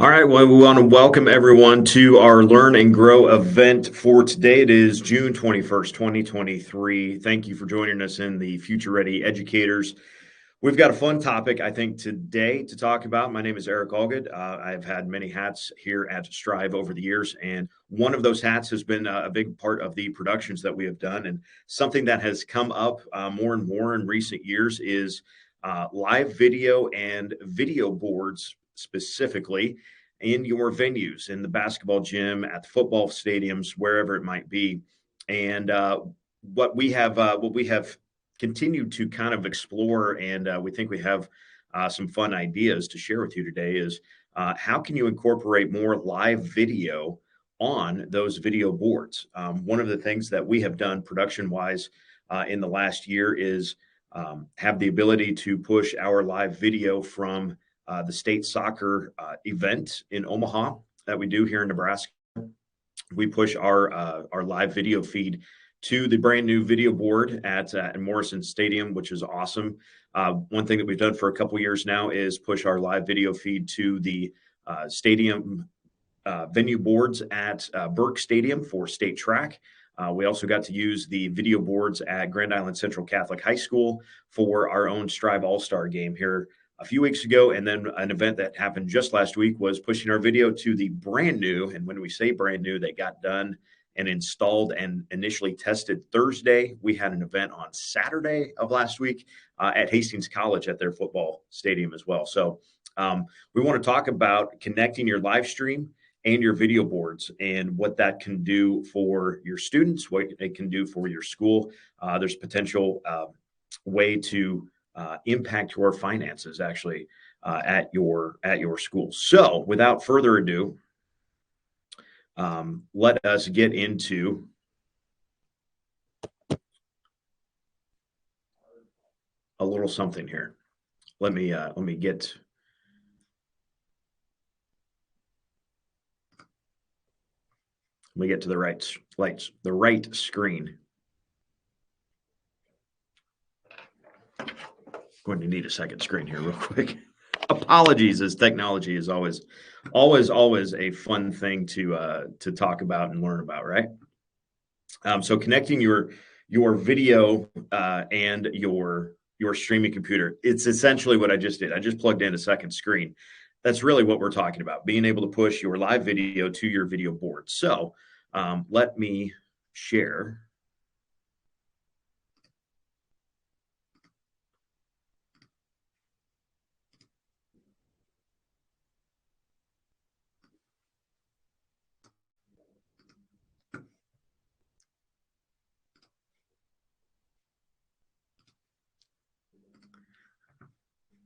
All right, well, we want to welcome everyone to our Learn and Grow event for today. It is June 21st, 2023. Thank you for joining us in the Future Ready Educators. We've got a fun topic, I think, today to talk about. My name is Eric Allgood. I've had many hats here at Strive over the years, and one of those hats has been a big part of the productions that we have done. And something that has come up more and more in recent years is live video and video boards specifically in your venues, in the basketball gym, at the football stadiums, wherever it might be. And what we have continued to kind of explore, and we think we have some fun ideas to share with you today, is how can you incorporate more live video on those video boards? One of the things that we have done production wise in the last year is have the ability to push our live video from the state soccer event in Omaha that we do here in Nebraska. We push our live video feed to the brand new video board at Morrison Stadium, which is awesome. One thing that we've done for a couple years now is push our live video feed to the stadium venue boards at Burke Stadium for state track. We also got to use the video boards at Grand Island Central Catholic High School for our own Strive All-Star game here a few weeks ago. And then an event that happened just last week was pushing our video to the brand new, and when we say brand new, they got done and installed and initially tested Thursday. We had an event on Saturday of last week at Hastings College at their football stadium as well. So we want to talk about connecting your live stream and your video boards and what that can do for your students, what it can do for your school. There's potential way to impact your finances actually at your school. So without further ado, let us get into a little something here. Let me get to the right screen. Going to need a second screen here real quick. Apologies, as technology is always a fun thing to talk about and learn about, right? So connecting your video and your streaming computer, it's essentially what I just did. I just plugged in a second screen. That's really what we're talking about, being able to push your live video to your video board. So let me share.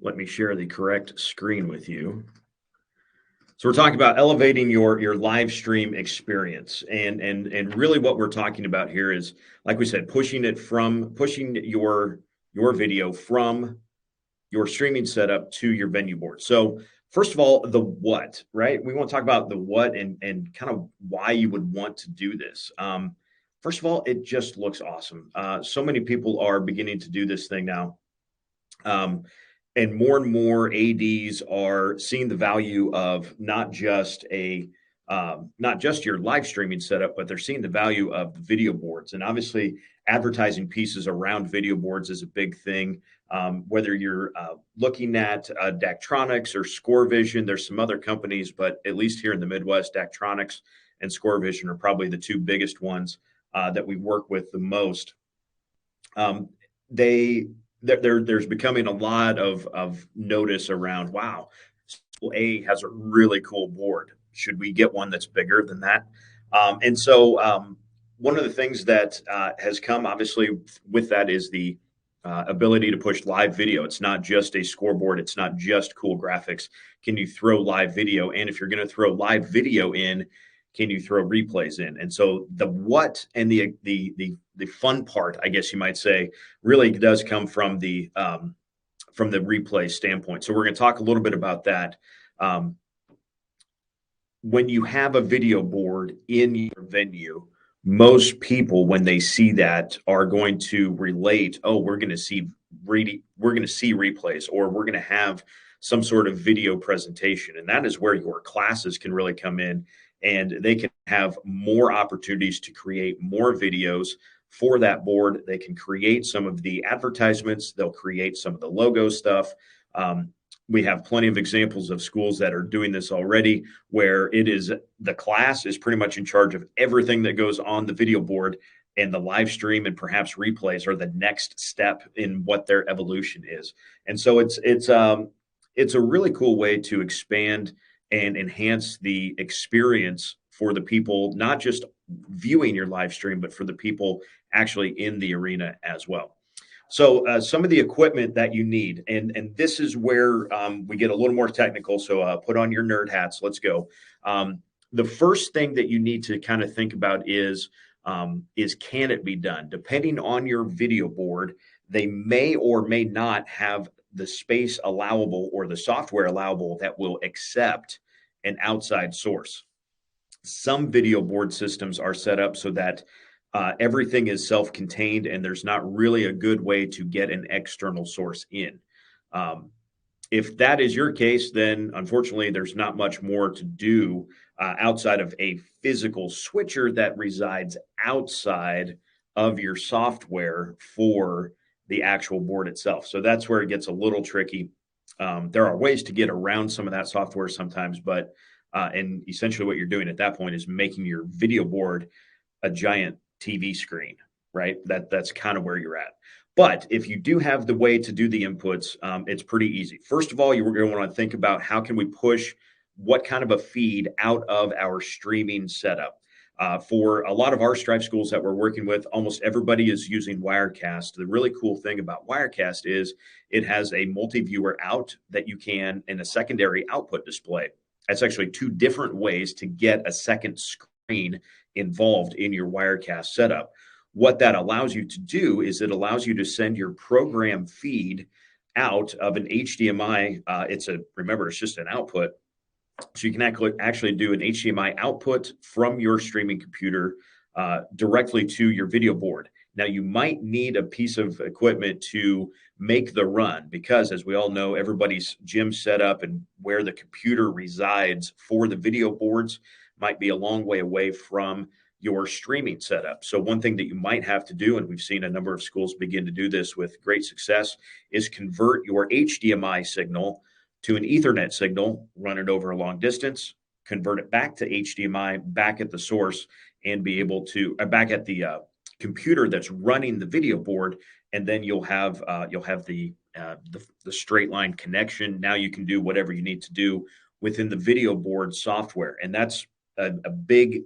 Let me share the correct screen with you. So we're talking about elevating your live stream experience, and really what we're talking about here is, like we said, pushing your video from your streaming setup to your venue board. So first of all, the what, right? We want to talk about the what and kind of why you would want to do this. First of all, it just looks awesome. So many people are beginning to do this thing now. And more ADs are seeing the value of not just your live streaming setup, but they're seeing the value of the video boards. And obviously, advertising pieces around video boards is a big thing. Whether you're looking at Daktronics or ScoreVision, there's some other companies, but at least here in the Midwest, Daktronics and ScoreVision are probably the two biggest ones that we work with the most. There's becoming a lot of notice around, wow, School A has a really cool board. Should we get one that's bigger than that? And so one of the things that has come obviously with that is the ability to push live video. It's not just a scoreboard. It's not just cool graphics. Can you throw live video? And if you're going to throw live video in, can you throw replays in? And so the what and the fun part, I guess you might say, really does come from the replay standpoint. So we're going to talk a little bit about that. When you have a video board in your venue, most people, when they see that, are going to relate, oh, we're going to see replays, or we're going to have some sort of video presentation. And that is where your classes can really come in, and they can have more opportunities to create more videos for that board. They can create some of the advertisements, they'll create some of the logo stuff. We have plenty of examples of schools that are doing this already, where it is the class is pretty much in charge of everything that goes on the video board, and the live stream and perhaps replays are the next step in what their evolution is. And so it's a really cool way to expand and enhance the experience for the people, not just viewing your live stream, but for the people actually in the arena as well. So some of the equipment that you need, and this is where we get a little more technical. So put on your nerd hats. Let's go. The first thing that you need to kind of think about is can it be done? Depending on your video board, they may or may not have the space allowable or the software allowable that will accept an outside source. Some video board systems are set up so that everything is self-contained, and there's not really a good way to get an external source in. If that is your case, then unfortunately, there's not much more to do outside of a physical switcher that resides outside of your software for the actual board itself. So that's where it gets a little tricky. There are ways to get around some of that software sometimes, but and essentially what you're doing at that point is making your video board a giant TV screen, right? That's kind of where you're at. But if you do have the way to do the inputs, it's pretty easy. First of all, you're going to want to think about how can we push what kind of a feed out of our streaming setup. For a lot of our Stripe schools that we're working with, almost everybody is using Wirecast. The really cool thing about Wirecast is it has a multi-viewer out that you can, and a secondary output display. That's actually two different ways to get a second screen involved in your Wirecast setup. What that allows you to do is it allows you to send your program feed out of an HDMI. Remember, it's just an output. So you can actually do an HDMI output from your streaming computer directly to your video board. Now, you might need a piece of equipment to make the run because, as we all know, everybody's gym setup and where the computer resides for the video boards might be a long way away from your streaming setup. So one thing that you might have to do, and we've seen a number of schools begin to do this with great success, is convert your HDMI signal to an Ethernet signal, run it over a long distance, convert it back to HDMI, back at the source, and be able to back at the computer that's running the video board, and then you'll have the straight line connection. Now you can do whatever you need to do within the video board software, and that's a big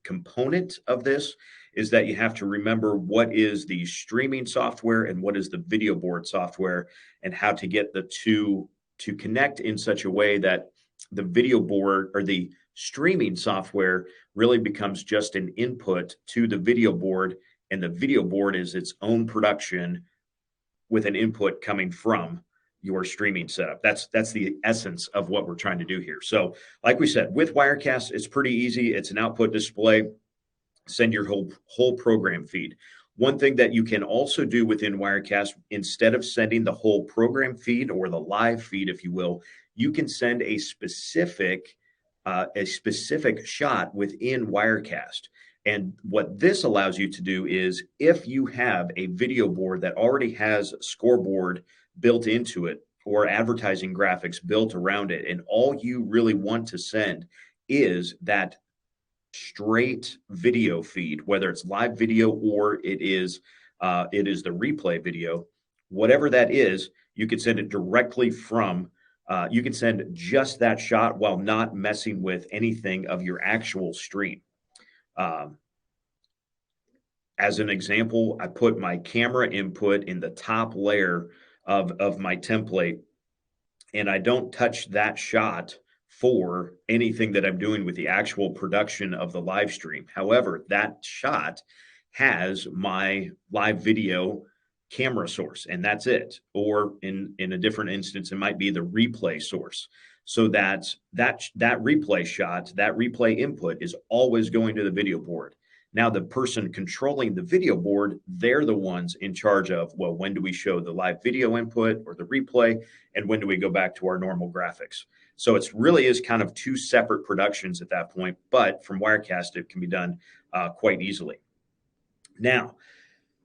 component of this is that you have to remember what is the streaming software and what is the video board software, and how to get the two to connect in such a way that the video board or the streaming software really becomes just an input to the video board, and the video board is its own production with an input coming from your streaming setup. That's the essence of what we're trying to do here. So like we said, with Wirecast, it's pretty easy. It's an output display. Send your whole program feed. One thing that you can also do within Wirecast, instead of sending the whole program feed or the live feed, if you will, you can send a specific shot within Wirecast. And what this allows you to do is, if you have a video board that already has a scoreboard built into it or advertising graphics built around it, and all you really want to send is that straight video feed, whether it's live video or it is the replay video, whatever that is, you can send it directly from you can send just that shot while not messing with anything of your actual stream. As an example, I put my camera input in the top layer of my template, and I don't touch that shot for anything that I'm doing with the actual production of the live stream. However, that shot has my live video camera source, and that's it. Or in a different instance, it might be the replay source. So that replay shot, that replay input is always going to the video board. Now, the person controlling the video board, they're the ones in charge of, well, when do we show the live video input or the replay? And when do we go back to our normal graphics? So it really is kind of two separate productions at that point, but from Wirecast, it can be done quite easily. Now,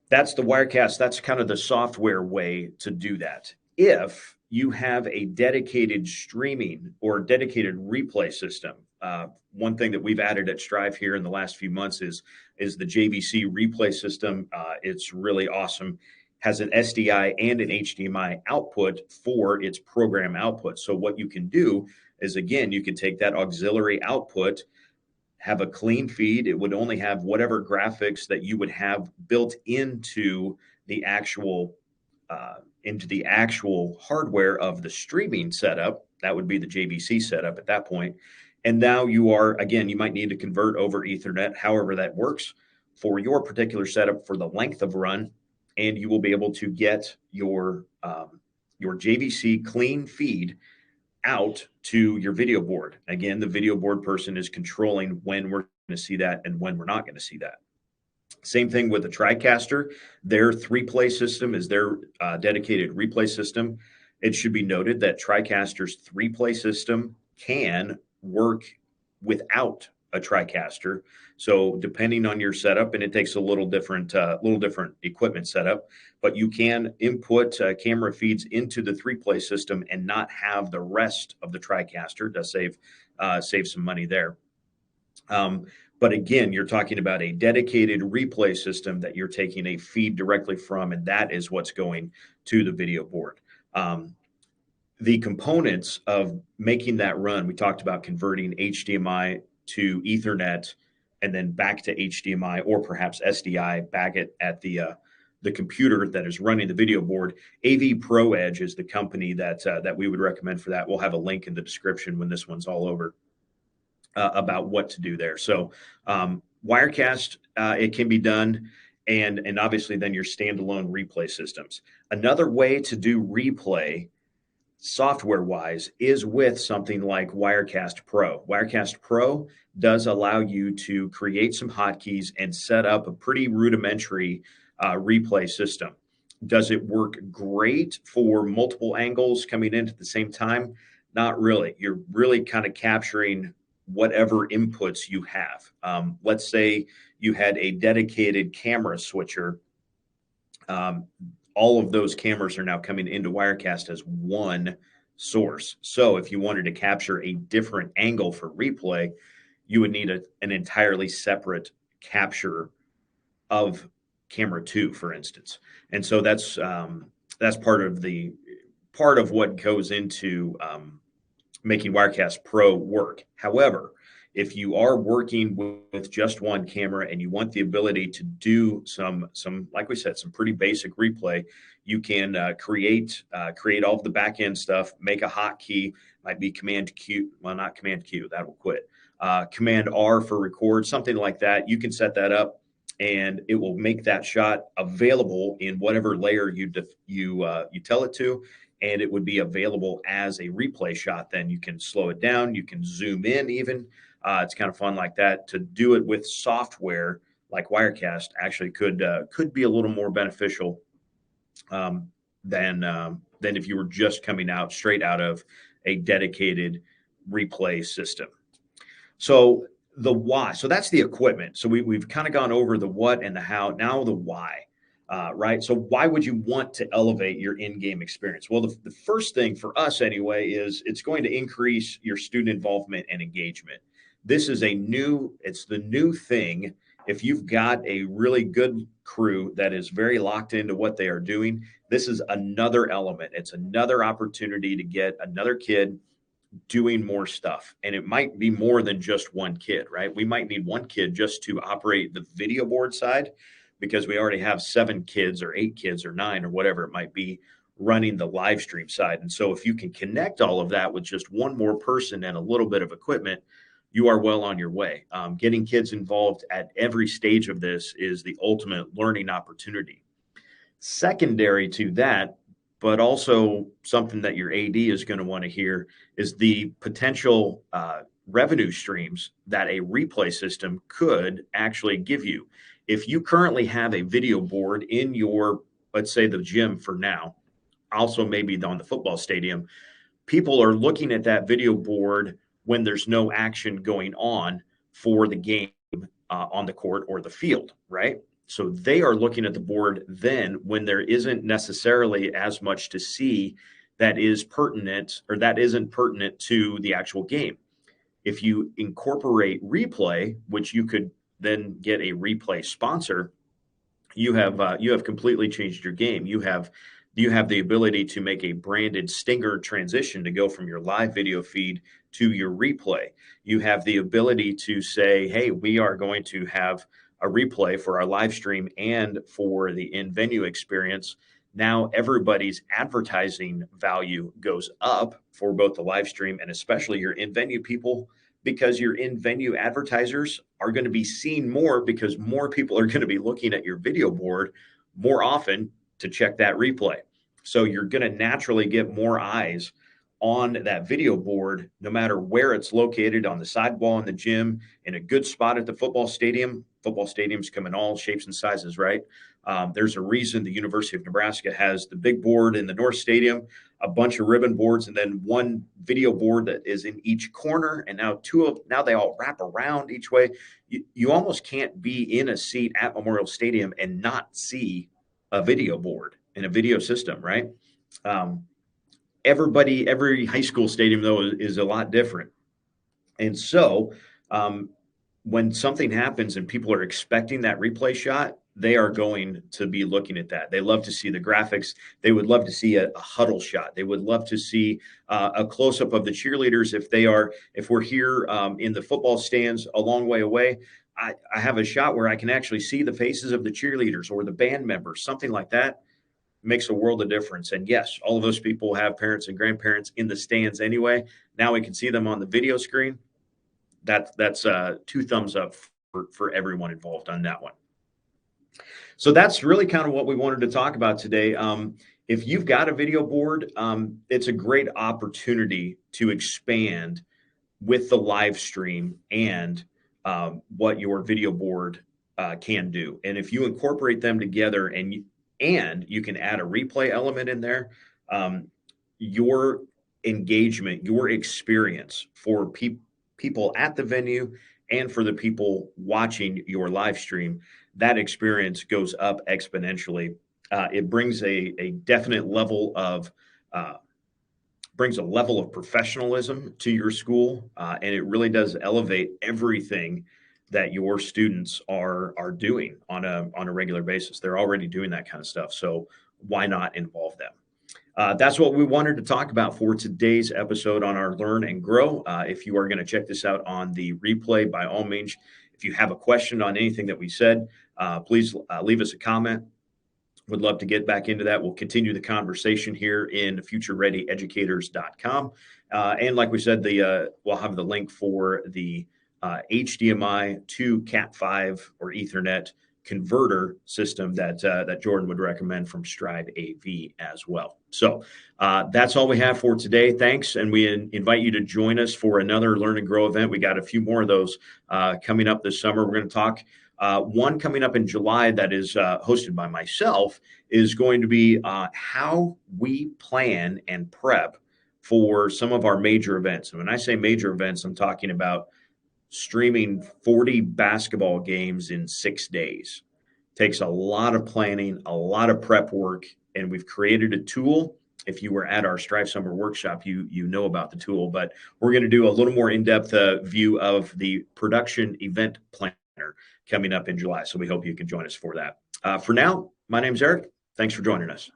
that's the Wirecast. That's kind of the software way to do that. If you have a dedicated streaming or dedicated replay system, one thing that we've added at Strive here in the last few months is the JVC replay system. It's really awesome. Has an SDI and an HDMI output for its program output. So what you can do is, again, you can take that auxiliary output, have a clean feed. It would only have whatever graphics that you would have built into the actual hardware of the streaming setup. That would be the JVC setup at that point. And now you are, again, you might need to convert over Ethernet, however that works for your particular setup for the length of run, and you will be able to get your JVC clean feed out to your video board. Again, the video board person is controlling when we're going to see that and when we're not going to see that. Same thing with the TriCaster. Their 3-play system is their dedicated replay system. It should be noted that TriCaster's 3-play system can work without a TriCaster. So depending on your setup, and it takes a little different equipment setup, but you can input camera feeds into the 3-play system and not have the rest of the TriCaster. It does save some money there. But again, you're talking about a dedicated replay system that you're taking a feed directly from, and that is what's going to the video board. The components of making that run, we talked about converting HDMI to Ethernet and then back to HDMI or perhaps SDI back at the computer that is running the video board. AV Pro Edge is the company that we would recommend for that. We'll have a link in the description when this one's all over about what to do there. So Wirecast, it can be done, and obviously then your standalone replay systems. Another way to do replay software-wise is with something like Wirecast Pro. Wirecast Pro does allow you to create some hotkeys and set up a pretty rudimentary replay system. Does it work great for multiple angles coming in at the same time? Not really. You're really kind of capturing whatever inputs you have. Let's say you had a dedicated camera switcher. All of those cameras are now coming into Wirecast as one source. So if you wanted to capture a different angle for replay, you would need an entirely separate capture of camera 2, for instance. And so that's part of what goes into making Wirecast Pro work. However, if you are working with just one camera and you want the ability to do some, like we said, some pretty basic replay, you can create all of the back end stuff, make a hotkey, might be Command Q, well, not Command Q, that will quit. Command R for record, something like that. You can set that up, and it will make that shot available in whatever layer you tell it to, and it would be available as a replay shot. Then you can slow it down, you can zoom in even. It's kind of fun like that. To do it with software like Wirecast actually could be a little more beneficial than if you were just coming out straight out of a dedicated replay system. So the why. So that's the equipment. So we've kind of gone over the what and the how. Now the why. Right. So why would you want to elevate your in-game experience? Well, the first thing for us anyway is it's going to increase your student involvement and engagement. This is it's the new thing. If you've got a really good crew that is very locked into what they are doing, this is another element. It's another opportunity to get another kid doing more stuff. And it might be more than just one kid, right? We might need one kid just to operate the video board side, because we already have 7 kids or 8 kids or 9 or whatever it might be running the live stream side. And so if you can connect all of that with just one more person and a little bit of equipment, you are well on your way. Getting kids involved at every stage of this is the ultimate learning opportunity. Secondary to that, but also something that your AD is going to want to hear, is the potential revenue streams that a replay system could actually give you. If you currently have a video board in your, let's say, the gym for now, also maybe on the football stadium, people are looking at that video board when there's no action going on for the game on the court or the field, right? So they are looking at the board then when there isn't necessarily as much to see that is pertinent or that isn't pertinent to the actual game. If you incorporate replay, which you could then get a replay sponsor, you have completely changed your game. You have the ability to make a branded stinger transition to go from your live video feed to your replay. You have the ability to say, hey, we are going to have a replay for our live stream and for the in-venue experience. Now everybody's advertising value goes up for both the live stream and especially your in-venue people, because your in-venue advertisers are going to be seen more because more people are going to be looking at your video board more often to check that replay. So you're going to naturally get more eyes on that video board, no matter where it's located, on the sidewall in the gym, in a good spot at the football stadium. Football stadiums come in all shapes and sizes, right? There's a reason the University of Nebraska has the big board in the North Stadium, a bunch of ribbon boards, and then one video board that is in each corner. And now they all wrap around each way. You almost can't be in a seat at Memorial Stadium and not see a video board and a video system, right? Every high school stadium, though, is a lot different. And so when something happens and people are expecting that replay shot, they are going to be looking at that. They love to see the graphics. They would love to see a huddle shot. They would love to see a close-up of the cheerleaders if we're here in the football stands a long way away. I have a shot where I can actually see the faces of the cheerleaders or the band members, something like that. Makes a world of difference. And yes, all of those people have parents and grandparents in the stands anyway. Now we can see them on the video screen. That's 2 thumbs up for everyone involved on that one. So that's really kind of what we wanted to talk about today. If you've got a video board, it's a great opportunity to expand with the live stream and what your video board can do. And if you incorporate them together and you can add a replay element in there, your engagement, your experience for people at the venue and for the people watching your live stream, that experience goes up exponentially. It brings a definite level of professionalism to your school, and it really does elevate everything that your students are doing on a regular basis. They're already doing that kind of stuff, so why not involve them? That's what we wanted to talk about for today's episode on our Learn and Grow. If you are going to check this out on the replay, by all means, if you have a question on anything that we said, please leave us a comment. Would love to get back into that. We'll continue the conversation here in futurereadyeducators.com. And like we said, we'll have the link for the HDMI to Cat5 or Ethernet converter system that Jordan would recommend from Stride AV as well. So that's all we have for today. Thanks. And we invite you to join us for another Learn and Grow event. We got a few more of those coming up this summer. We're going to talk one coming up in July that is hosted by myself is going to be how we plan and prep for some of our major events. And when I say major events, I'm talking about streaming 40 basketball games in 6 days. Takes a lot of planning, a lot of prep work, and we've created a tool. If you were at our Strive Summer Workshop, you know about the tool, but we're going to do a little more in-depth view of the production event planner coming up in July. So we hope you can join us for that. For now, my name's Eric. Thanks for joining us.